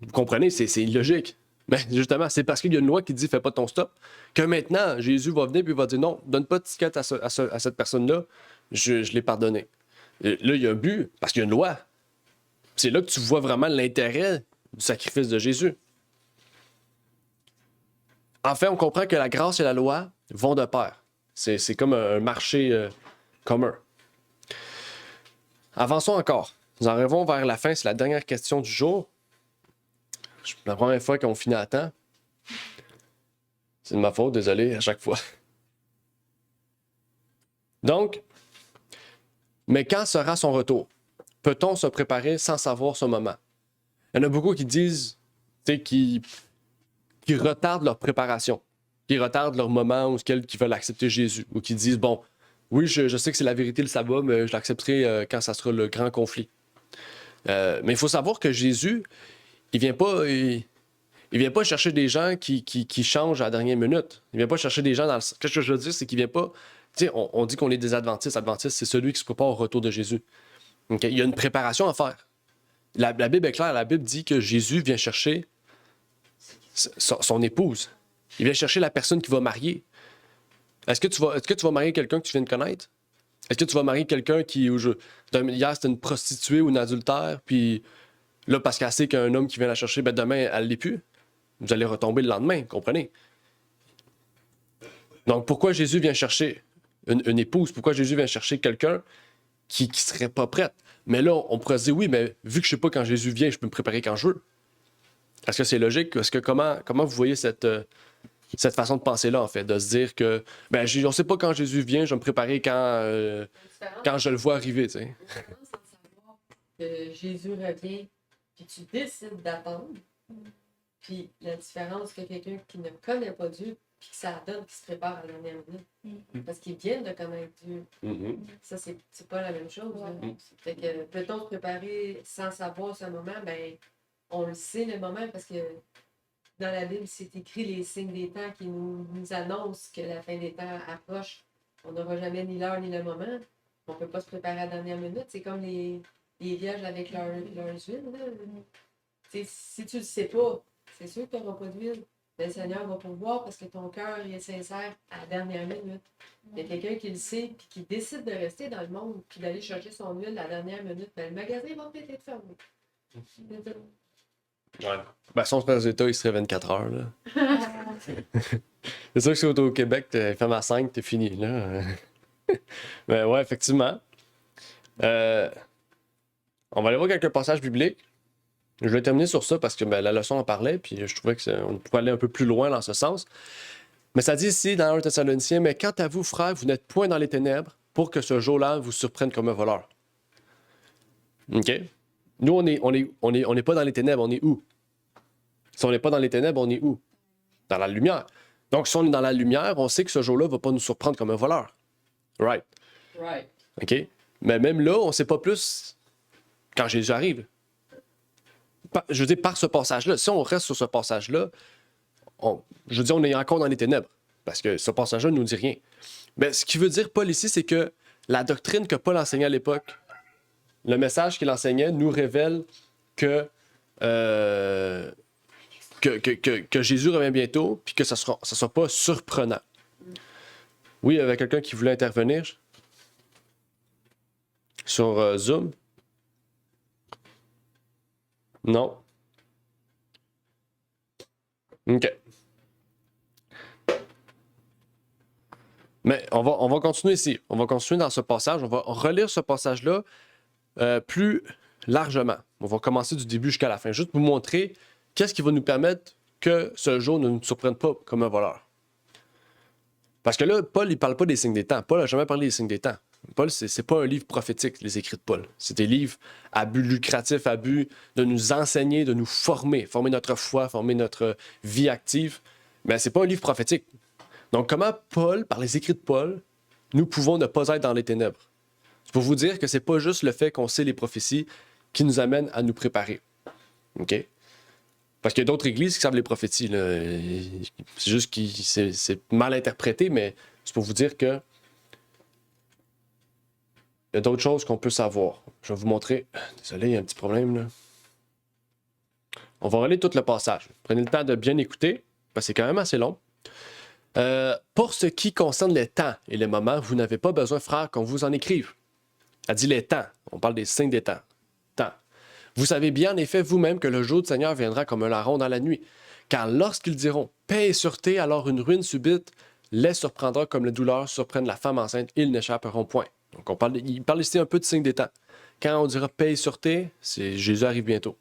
Speaker 2: vous comprenez, c'est illogique. Mais justement, c'est parce qu'il y a une loi qui dit fais pas ton stop que maintenant, Jésus va venir et va dire non, donne pas de ticket à cette personne-là, je l'ai pardonné. Et là, il y a un but, parce qu'il y a une loi. C'est là que tu vois vraiment l'intérêt du sacrifice de Jésus. En fait, on comprend que la grâce et la loi vont de pair. C'est comme un marché commun. Avançons encore. Nous arrivons vers la fin. C'est la dernière question du jour. La première fois qu'on finit à temps. C'est de ma faute, désolé, à chaque fois. Donc, mais quand sera son retour? Peut-on se préparer sans savoir ce moment? Il y en a beaucoup qui disent, qui retardent leur préparation, qui retardent leur moment où ils veulent accepter Jésus, ou qui disent, bon, oui, je sais que c'est la vérité, le sabbat, mais je l'accepterai quand ça sera le grand conflit. Mais il faut savoir que Jésus, il vient pas chercher des gens qui changent à la dernière minute. Il vient pas chercher des gens dans le... Ce que je veux dire, c'est qu'il vient pas... Tu sais, on dit qu'on est des adventistes. Adventistes, c'est celui qui se prépare au retour de Jésus. Okay? Il y a une préparation à faire. La Bible est claire. La Bible dit que Jésus vient chercher son épouse. Il vient chercher la personne qui va marier. Est-ce que tu vas marier quelqu'un que tu viens de connaître? Est-ce que tu vas marier quelqu'un qui... Hier, c'était une prostituée ou une adultère, puis là, parce qu'elle sait qu'un homme qui vient la chercher, ben demain, elle ne l'est plus. Vous allez retomber le lendemain, comprenez? Donc, pourquoi Jésus vient chercher une épouse? Pourquoi Jésus vient chercher quelqu'un qui ne serait pas prête? Mais là, on pourrait se dire, oui, mais vu que je ne sais pas quand Jésus vient, je peux me préparer quand je veux. Est-ce que c'est logique? Est-ce que comment vous voyez cette façon de penser-là, en fait, de se dire que, on ne sait pas quand Jésus vient, je vais me préparer quand je le vois arriver, tu sais.
Speaker 1: La différence entre savoir que Jésus revient, puis tu décides d'attendre, puis la différence que quelqu'un qui ne connaît pas Dieu, puis que ça donne, qui se prépare à la dernière minute, parce qu'ils viennent de connaître Dieu.
Speaker 2: Mm-hmm.
Speaker 1: Ça, c'est pas la même chose. Là. Fait que peut-on se préparer sans savoir ce moment? Ben, on le sait le moment parce que dans la Bible, c'est écrit les signes des temps qui nous annoncent que la fin des temps approche. On n'aura jamais ni l'heure ni le moment. On ne peut pas se préparer à la dernière minute. C'est comme les vierges avec leurs huiles. Là. Si tu ne le sais pas, c'est sûr que tu n'auras pas d'huile. Mais le Seigneur va pouvoir parce que ton cœur est sincère à la dernière minute. Il y a quelqu'un qui le sait et qui décide de rester dans le monde puis d'aller chercher son huile à la dernière minute. Ben, le magasin va peut-être être fermé.
Speaker 2: Ouais. Ben, si on se passe aux États, il serait 24 heures. Là. C'est sûr que si au Québec, tu fermes à 5, t'es fini. Là. Mais ouais, effectivement. On va aller voir quelques passages bibliques. Je vais terminer sur ça parce que la leçon en parlait, puis je trouvais qu'on pouvait aller un peu plus loin dans ce sens. Mais ça dit ici dans 1 Thessaloniciens, mais quant à vous, frères, vous n'êtes point dans les ténèbres pour que ce jour-là vous surprenne comme un voleur. OK? Nous, on n'est pas dans les ténèbres, on est où? Si on n'est pas dans les ténèbres, on est où? Dans la lumière. Donc, si on est dans la lumière, on sait que ce jour-là ne va pas nous surprendre comme un voleur. Right?
Speaker 1: Right.
Speaker 2: OK? Mais même là, on ne sait pas plus quand Jésus arrive. Je veux dire, par ce passage-là, si on reste sur ce passage-là, on est encore dans les ténèbres, parce que ce passage-là ne nous dit rien. Mais ce qu'il veut dire Paul ici, c'est que la doctrine que Paul enseignait à l'époque, le message qu'il enseignait nous révèle que Jésus revient bientôt, puis que ça sera pas surprenant. Oui, il y avait quelqu'un qui voulait intervenir sur Zoom. Non. OK. Mais on va continuer ici. On va continuer dans ce passage. On va relire ce passage-là plus largement. On va commencer du début jusqu'à la fin. Juste pour vous montrer qu'est-ce qui va nous permettre que ce jour ne nous surprenne pas comme un voleur. Parce que là, Paul, il ne parle pas des signes des temps. Paul n'a jamais parlé des signes des temps. Paul, c'est pas un livre prophétique, les écrits de Paul. C'est des livres à but lucratif, à but de nous enseigner, de nous former notre foi, former notre vie active. Mais c'est pas un livre prophétique. Donc, comment Paul, par les écrits de Paul, nous pouvons ne pas être dans les ténèbres? C'est pour vous dire que c'est pas juste le fait qu'on sait les prophéties qui nous amène à nous préparer. OK? Parce qu'il y a d'autres églises qui savent les prophéties. Là. C'est juste que c'est mal interprété, mais c'est pour vous dire que il y a d'autres choses qu'on peut savoir. Je vais vous montrer. Désolé, il y a un petit problème là. On va relire tout le passage. Prenez le temps de bien écouter, parce que c'est quand même assez long. Pour ce qui concerne les temps et les moments, vous n'avez pas besoin, frères, qu'on vous en écrive. Elle dit les temps. On parle des signes des temps. Temps. Vous savez bien, en effet, vous-même, que le jour du Seigneur viendra comme un larron dans la nuit. Car lorsqu'ils diront paix et sûreté, alors une ruine subite les surprendra comme les douleurs surprennent la femme enceinte. Ils n'échapperont point. Donc, il parle ici un peu de signes des temps. Quand on dira paix et sûreté, c'est Jésus arrive bientôt.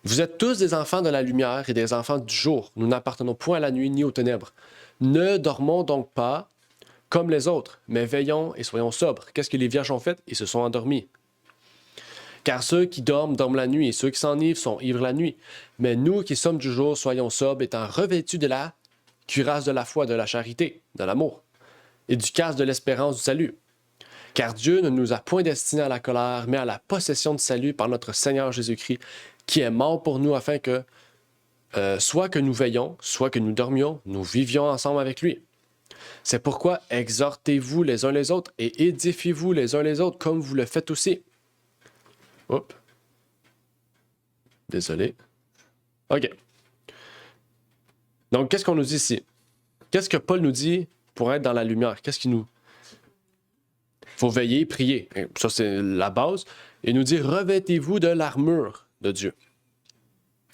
Speaker 2: Vous êtes tous des enfants de la lumière et des enfants du jour. Nous n'appartenons point à la nuit ni aux ténèbres. Ne dormons donc pas comme les autres, mais veillons et soyons sobres. Qu'est-ce que les vierges ont fait? Ils se sont endormis. Car ceux qui dorment, dorment la nuit, et ceux qui s'enivrent sont ivres la nuit. Mais nous qui sommes du jour, soyons sobres, étant revêtus de la cuirasse de la foi, de la charité, de l'amour, et du casque de l'espérance du salut. Car Dieu ne nous a point destinés à la colère, mais à la possession du salut par notre Seigneur Jésus-Christ, qui est mort pour nous afin que, soit que nous veillions, soit que nous dormions, nous vivions ensemble avec lui. C'est pourquoi exhortez-vous les uns les autres et édifiez-vous les uns les autres comme vous le faites aussi. Oups. Désolé. OK. Donc, qu'est-ce qu'on nous dit ici? Qu'est-ce que Paul nous dit pour être dans la lumière? Qu'est-ce qu'il nous... Il faut veiller, prier. Ça, c'est la base. Il nous dit, revêtez-vous de l'armure de Dieu.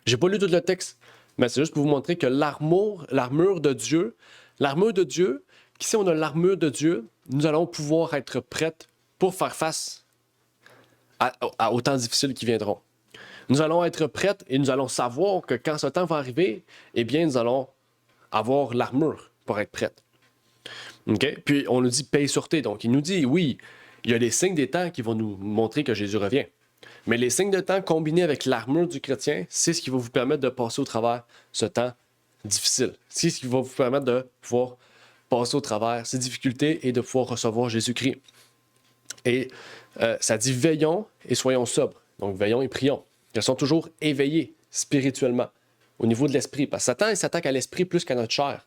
Speaker 2: J'ai pas lu tout le texte, mais c'est juste pour vous montrer que l'armure de Dieu, si on a l'armure de Dieu, nous allons pouvoir être prêtes pour faire face aux temps difficiles qui viendront. Nous allons être prêtes et nous allons savoir que quand ce temps va arriver, eh bien, nous allons avoir l'armure pour être prêtes. Okay? Puis, on nous dit paix et sûreté. Donc, il nous dit, oui, il y a les signes des temps qui vont nous montrer que Jésus revient. Mais les signes de temps combinés avec l'armure du chrétien, c'est ce qui va vous permettre de passer au travers ce temps difficile. C'est ce qui va vous permettre de pouvoir passer au travers ces difficultés et de pouvoir recevoir Jésus-Christ. Et ça dit veillons et soyons sobres. Donc, veillons et prions. qu'elles sont toujours éveillées spirituellement, au niveau de l'esprit. Parce que Satan, il s'attaque à l'esprit plus qu'à notre chair.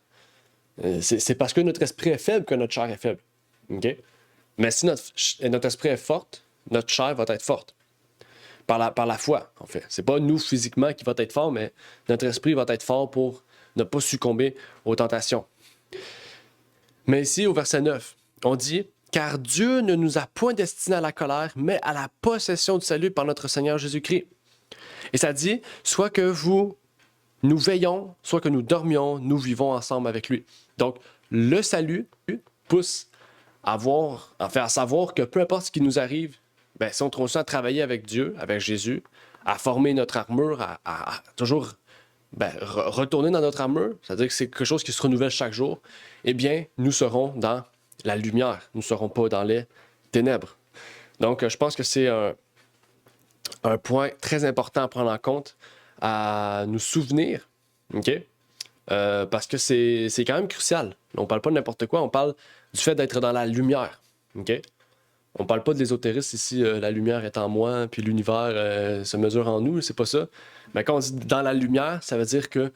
Speaker 2: C'est parce que notre esprit est faible que notre chair est faible. OK? Mais si notre esprit est fort, notre chair va être forte. Par la foi, en fait. C'est pas nous physiquement qui va être fort, mais notre esprit va être fort pour ne pas succomber aux tentations. Mais ici, au verset 9, on dit « Car Dieu ne nous a point destinés à la colère, mais à la possession du salut par notre Seigneur Jésus-Christ. » Et ça dit « Soit que nous veillons, soit que nous dormions, nous vivons ensemble avec lui. » Donc, le salut pousse à savoir que peu importe ce qui nous arrive, ben, si on continue à travailler avec Dieu, avec Jésus, à former notre armure, à toujours retourner dans notre armure, c'est-à-dire que c'est quelque chose qui se renouvelle chaque jour, eh bien, nous serons dans la lumière. Nous ne serons pas dans les ténèbres. Donc, je pense que c'est un point très important à prendre en compte, à nous souvenir, OK? Parce que c'est quand même crucial. On ne parle pas de n'importe quoi, on parle du fait d'être dans la lumière, OK? On ne parle pas de l'ésotérisme ici, la lumière est en moi, puis l'univers se mesure en nous, c'est pas ça. Mais quand on dit dans la lumière, ça veut dire que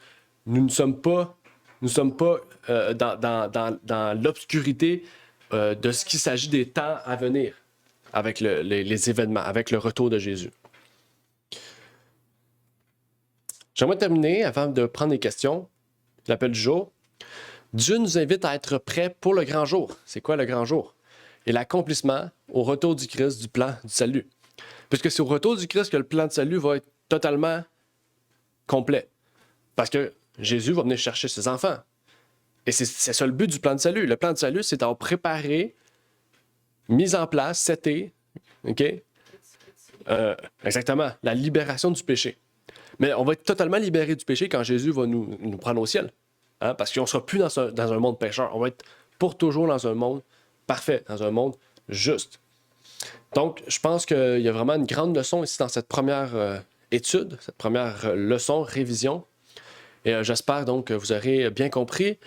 Speaker 2: nous ne sommes pas dans l'obscurité de ce qu'il s'agit des temps à venir avec les événements, avec le retour de Jésus. J'aimerais terminer, avant de prendre des questions, l'appel du jour. Dieu nous invite à être prêts pour le grand jour. C'est quoi le grand jour? Et l'accomplissement au retour du Christ du plan du salut. Puisque c'est au retour du Christ que le plan de salut va être totalement complet. Parce que Jésus va venir chercher ses enfants. Et c'est ça le but du plan de salut. Le plan de salut, c'est d'avoir préparé, mis en place, seté, OK? Exactement, la libération du péché. Mais on va être totalement libéré du péché quand Jésus va nous prendre au ciel. Hein? Parce qu'on ne sera plus dans un monde pécheur. On va être pour toujours dans un monde parfait, dans un monde juste. Donc, je pense qu'il y a vraiment une grande leçon ici dans cette première étude, cette première leçon, révision. Et j'espère donc que vous aurez bien compris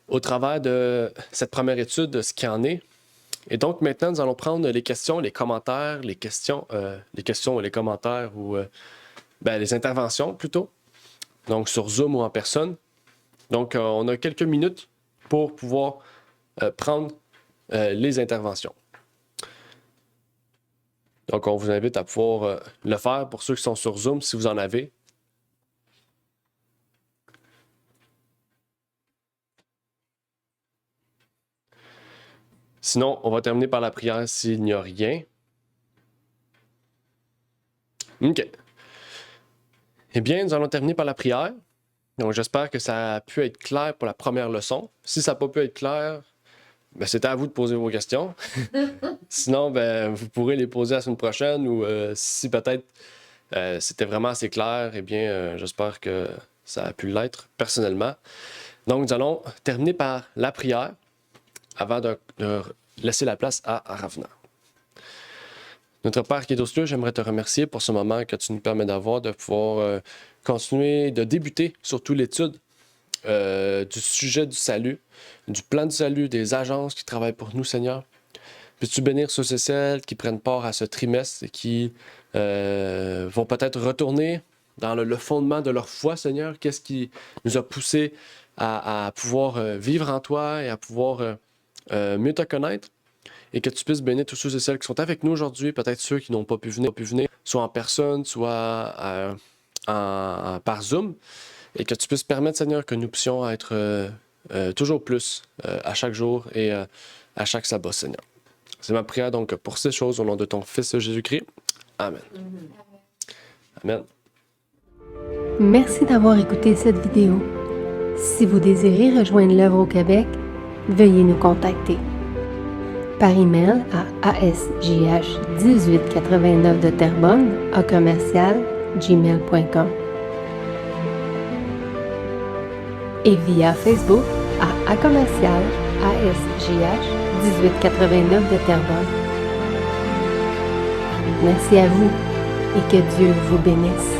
Speaker 2: au travers de cette première étude ce qu'il en est. Et donc, maintenant, nous allons prendre les questions, les commentaires, les questions et les commentaires ou les interventions plutôt. Donc, sur Zoom ou en personne. Donc, on a quelques minutes pour pouvoir prendre les interventions. Donc, on vous invite à pouvoir le faire pour ceux qui sont sur Zoom, si vous en avez. Sinon, on va terminer par la prière s'il n'y a rien. OK. Eh bien, nous allons terminer par la prière. Donc, j'espère que ça a pu être clair pour la première leçon. Si ça n'a pas pu être clair, c'était à vous de poser vos questions. Sinon, vous pourrez les poser la semaine prochaine ou si peut-être c'était vraiment assez clair, eh bien, j'espère que ça a pu l'être personnellement. Donc, nous allons terminer par la prière avant de laisser la place à Ravna. Notre Père qui est aux cieux, j'aimerais te remercier pour ce moment que tu nous permets d'avoir, de pouvoir continuer, de débuter surtout l'étude du sujet du salut, du plan du salut, des agences qui travaillent pour nous, Seigneur. Peux-tu bénir ceux et celles qui prennent part à ce trimestre et qui vont peut-être retourner dans le fondement de leur foi, Seigneur? Qu'est-ce qui nous a poussés à pouvoir vivre en toi et à pouvoir mieux te connaître? Et que tu puisses bénir tous ceux et celles qui sont avec nous aujourd'hui, peut-être ceux qui n'ont pas pu venir, soit en personne, soit par Zoom. Et que tu puisses permettre, Seigneur, que nous puissions être toujours plus à chaque jour et à chaque sabbat, Seigneur. C'est ma prière donc pour ces choses au nom de ton Fils Jésus-Christ. Amen. Amen.
Speaker 6: Merci d'avoir écouté cette vidéo. Si vous désirez rejoindre l'œuvre au Québec, veuillez nous contacter par email à asjh1889 de Terrebonne @gmail.com et via Facebook à commercial asjh1889 de Terrebonne. Merci à vous et que Dieu vous bénisse.